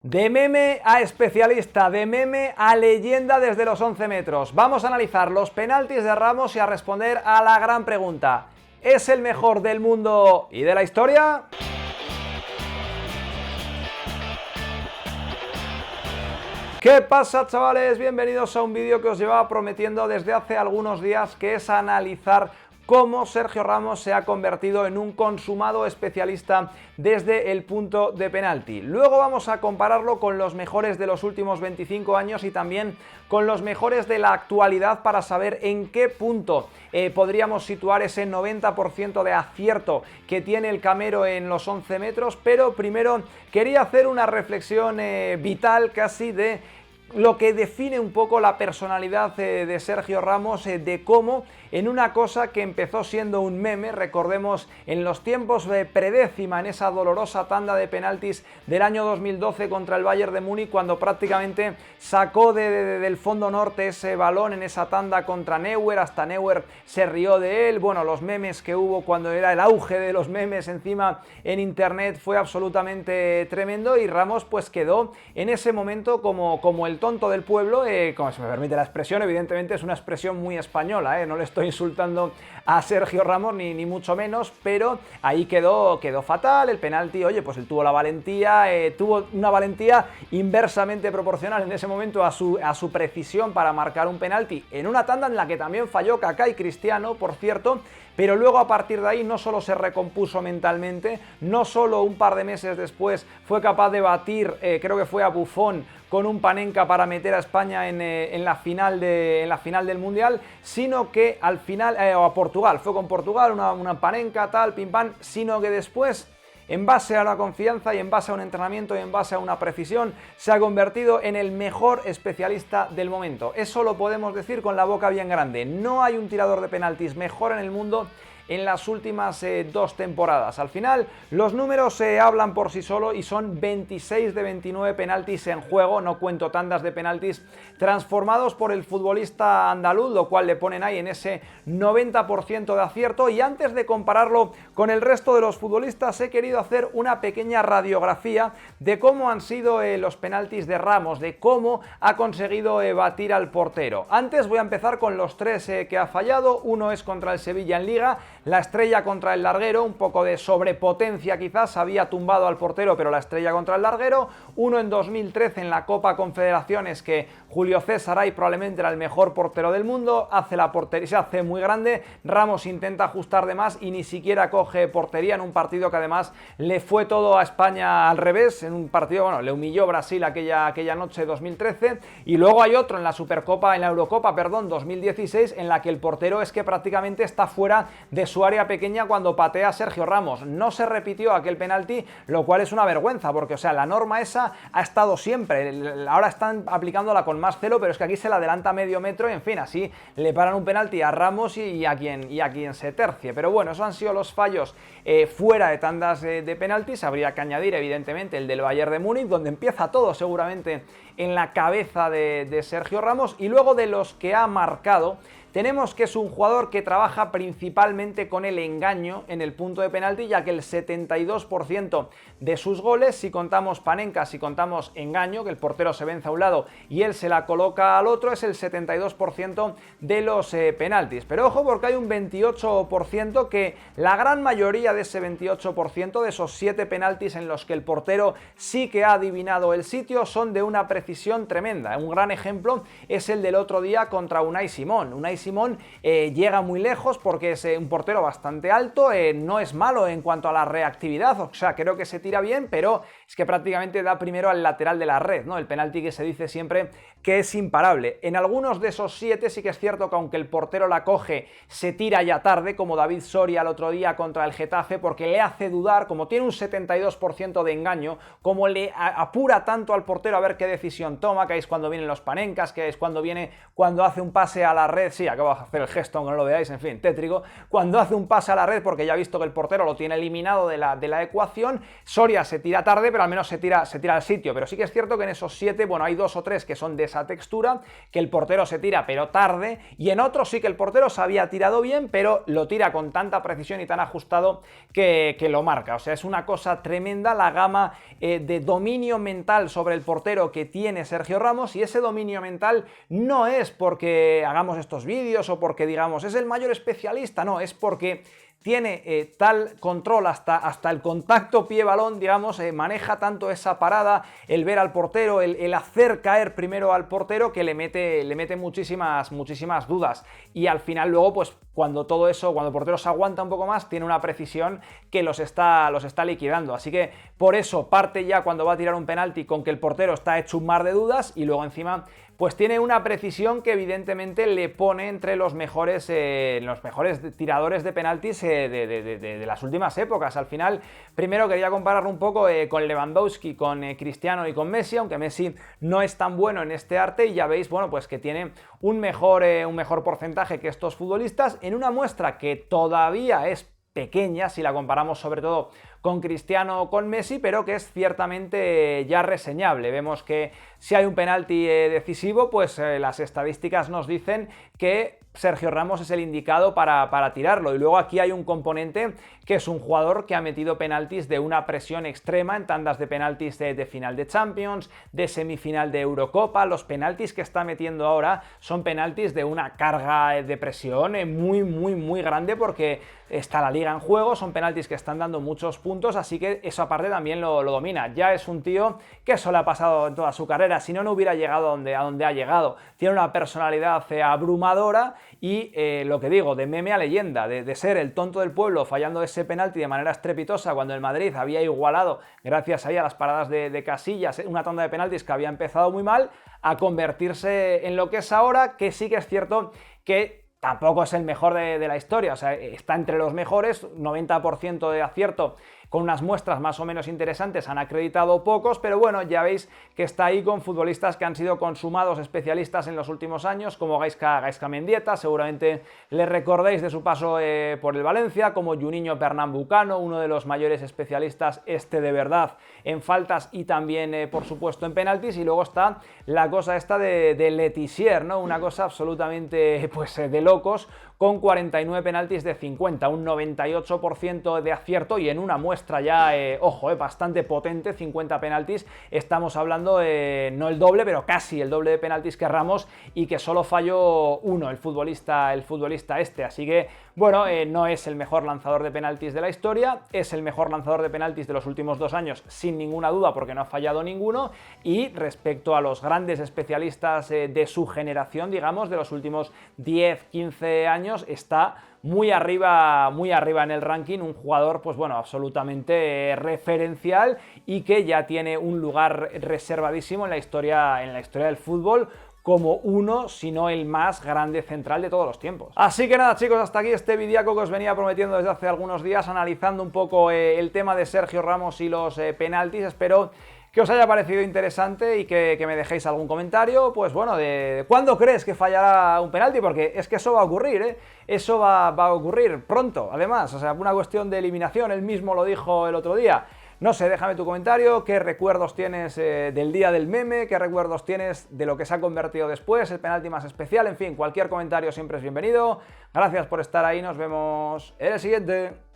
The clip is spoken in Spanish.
De meme a especialista, de meme a leyenda desde los 11 metros. Vamos a analizar los penaltis de Ramos y a responder a la gran pregunta: ¿es el mejor del mundo y de la historia? ¿Qué pasa, chavales? Bienvenidos a un vídeo que os llevaba prometiendo desde hace algunos días, que es analizar cómo Sergio Ramos se ha convertido en un consumado especialista desde el punto de penalti. Luego vamos a compararlo con los mejores de los últimos 25 años y también con los mejores de la actualidad para saber en qué punto podríamos situar ese 90% de acierto que tiene el Camero en los 11 metros. Pero primero quería hacer una reflexión vital casi de lo que define un poco la personalidad de Sergio Ramos, de cómo en una cosa que empezó siendo un meme, recordemos en los tiempos de predécima, en esa dolorosa tanda de penaltis del año 2012 contra el Bayern de Múnich, cuando prácticamente sacó del fondo norte ese balón en esa tanda contra Neuer, hasta Neuer se rió de él. Bueno, los memes que hubo cuando era el auge de los memes encima en internet fue absolutamente tremendo, y Ramos pues quedó en ese momento como el tonto del pueblo, como se me permite la expresión. Evidentemente es una expresión muy española, no le estoy insultando a Sergio Ramos ni mucho menos, pero ahí quedó fatal. El penalti, oye, pues él tuvo la valentía, tuvo una valentía inversamente proporcional en ese momento a su precisión para marcar un penalti en una tanda en la que también falló Kaká y Cristiano, por cierto. Pero luego, a partir de ahí, no solo se recompuso mentalmente, no solo un par de meses después fue capaz de batir, creo que fue a Buffon, con un Panenka para meter a España en la final del Mundial, sino que al final, o a Portugal, fue con Portugal, una Panenka, tal, pim pam, sino que después, en base a la confianza y en base a un entrenamiento y en base a una precisión, se ha convertido en el mejor especialista del momento. Eso lo podemos decir con la boca bien grande. No hay un tirador de penaltis mejor en el mundo en las últimas 2 temporadas. Al final, los números se hablan por sí solo y son 26 de 29 penaltis en juego, no cuento tandas de penaltis, transformados por el futbolista andaluz, lo cual le ponen ahí en ese 90% de acierto. Y antes de compararlo con el resto de los futbolistas, he querido hacer una pequeña radiografía de cómo han sido los penaltis de Ramos, de cómo ha conseguido batir al portero. Antes voy a empezar con los 3 que ha fallado. Uno es contra el Sevilla en Liga, la estrella contra el larguero, un poco de sobrepotencia quizás, había tumbado al portero, pero la estrella contra el larguero. Uno en 2013 en la Copa Confederaciones, que Julio César ahí probablemente era el mejor portero del mundo, hace la portería, se hace muy grande, Ramos intenta ajustar de más y ni siquiera coge portería en un partido que además le fue todo a España al revés, en un partido, bueno, le humilló Brasil aquella noche 2013. Y luego hay otro en la Eurocopa, 2016, en la que el portero es que prácticamente está fuera de su área pequeña cuando patea Sergio Ramos. No se repitió aquel penalti, lo cual es una vergüenza, porque, o sea, la norma esa ha estado siempre. Ahora están aplicándola con más celo, pero es que aquí se la adelanta medio metro y, en fin, así le paran un penalti a Ramos y a quien se tercie. Pero bueno, esos han sido los fallos fuera de tandas de penaltis. Habría que añadir, evidentemente, el del Bayern de Múnich, donde empieza todo seguramente en la cabeza de Sergio Ramos. Y luego, de los que ha marcado, tenemos que es un jugador que trabaja principalmente con el engaño en el punto de penalti, ya que el 72% de sus goles, si contamos Panenka, si contamos engaño, que el portero se vence a un lado y él se la coloca al otro, es el 72% de los penaltis. Pero ojo, porque hay un 28% que la gran mayoría de ese 28%, de esos 7 penaltis en los que el portero sí que ha adivinado el sitio, son de una precisión tremenda. Un gran ejemplo es el del otro día contra Unai Simón. Unai Simón llega muy lejos porque es un portero bastante alto, no es malo en cuanto a la reactividad, o sea, creo que se tira bien, pero es que prácticamente da primero al lateral de la red, ¿no? El penalti que se dice siempre que es imparable. En algunos de esos 7 sí que es cierto que, aunque el portero la coge, se tira ya tarde, como David Soria el otro día contra el Getafe, porque le hace dudar, como tiene un 72% de engaño, como le apura tanto al portero a ver qué decisión toma, que es cuando vienen los Panenkas, que es cuando hace un pase a la red. Sí, acabo de hacer el gesto aunque no lo veáis, en fin, tétrico, cuando hace un pase a la red porque ya ha visto que el portero lo tiene eliminado de la ecuación. Soria se tira tarde, pero al menos se tira al sitio, pero sí que es cierto que en esos 7, bueno, hay 2 o 3 que son de esa textura, que el portero se tira pero tarde, y en otros sí que el portero se había tirado bien, pero lo tira con tanta precisión y tan ajustado que lo marca. O sea, es una cosa tremenda la gama de dominio mental sobre el portero que tiene Sergio Ramos, y ese dominio mental no es porque hagamos estos vídeos o porque digamos es el mayor especialista, no, es porque tiene tal control hasta el contacto pie-balón, digamos, maneja tanto esa parada, el ver al portero, el hacer caer primero al portero, que le mete muchísimas dudas. Y al final luego, pues cuando todo eso, cuando el portero se aguanta un poco más, tiene una precisión que los está liquidando. Así que por eso parte ya cuando va a tirar un penalti con que el portero está hecho un mar de dudas, y luego encima pues tiene una precisión que evidentemente le pone entre los mejores tiradores de penaltis de las últimas épocas. Al final, primero quería compararlo un poco con Lewandowski, con Cristiano y con Messi, aunque Messi no es tan bueno en este arte, y ya veis, bueno, pues que tiene un mejor porcentaje que estos futbolistas, en una muestra que todavía es pequeña si la comparamos sobre todo con Cristiano o con Messi, pero que es ciertamente ya reseñable. Vemos que si hay un penalti decisivo, pues las estadísticas nos dicen que Sergio Ramos es el indicado para tirarlo. Y luego aquí hay un componente que es un jugador que ha metido penaltis de una presión extrema en tandas de penaltis de final de Champions, de semifinal de Eurocopa. Los penaltis que está metiendo ahora son penaltis de una carga de presión muy grande, porque está la liga en juego, son penaltis que están dando muchos puntos, así que esa parte también lo domina. Ya es un tío que eso le ha pasado en toda su carrera, si no, no hubiera llegado a donde ha llegado. Tiene una personalidad abrumadora y lo que digo, de meme a leyenda, de ser el tonto del pueblo fallando ese penalti de manera estrepitosa cuando el Madrid había igualado, gracias ahí a las paradas de Casillas, una tanda de penaltis que había empezado muy mal, a convertirse en lo que es ahora, que sí que es cierto que tampoco es el mejor de la historia. O sea, está entre los mejores, 90% de acierto, con unas muestras más o menos interesantes, han acreditado pocos, pero bueno, ya veis que está ahí con futbolistas que han sido consumados especialistas en los últimos años, como Gaizka Mendieta, seguramente le recordéis de su paso por el Valencia, como Juninho Pernambucano, uno de los mayores especialistas de verdad en faltas y también, por supuesto, en penaltis. Y luego está la cosa esta de Letizier, ¿no? Una cosa absolutamente, pues, de locos, con 49 penaltis de 50, un 98% de acierto, y en una muestra ya, bastante potente, 50 penaltis, estamos hablando de no el doble, pero casi el doble de penaltis que Ramos, y que solo falló uno, el futbolista este. Así que, bueno, no es el mejor lanzador de penaltis de la historia, es el mejor lanzador de penaltis de los últimos 2 años, sin ninguna duda, porque no ha fallado ninguno, y respecto a los grandes especialistas de su generación, digamos, de los últimos 10, 15 años, está muy arriba en el ranking, un jugador, pues bueno, absolutamente referencial, y que ya tiene un lugar reservadísimo en la historia del fútbol, como uno, si no el más grande central de todos los tiempos. Así que nada, chicos, hasta aquí este videaco que os venía prometiendo desde hace algunos días, analizando un poco el tema de Sergio Ramos y los penaltis. Espero que os haya parecido interesante y que me dejéis algún comentario, pues bueno, de cuándo crees que fallará un penalti, porque es que eso va a ocurrir, ¿eh? Eso va a ocurrir pronto, además, o sea, una cuestión de eliminación, él mismo lo dijo el otro día. No sé, déjame tu comentario, qué recuerdos tienes del día del meme, qué recuerdos tienes de lo que se ha convertido después, el penalti más especial, en fin, cualquier comentario siempre es bienvenido. Gracias por estar ahí, nos vemos en el siguiente.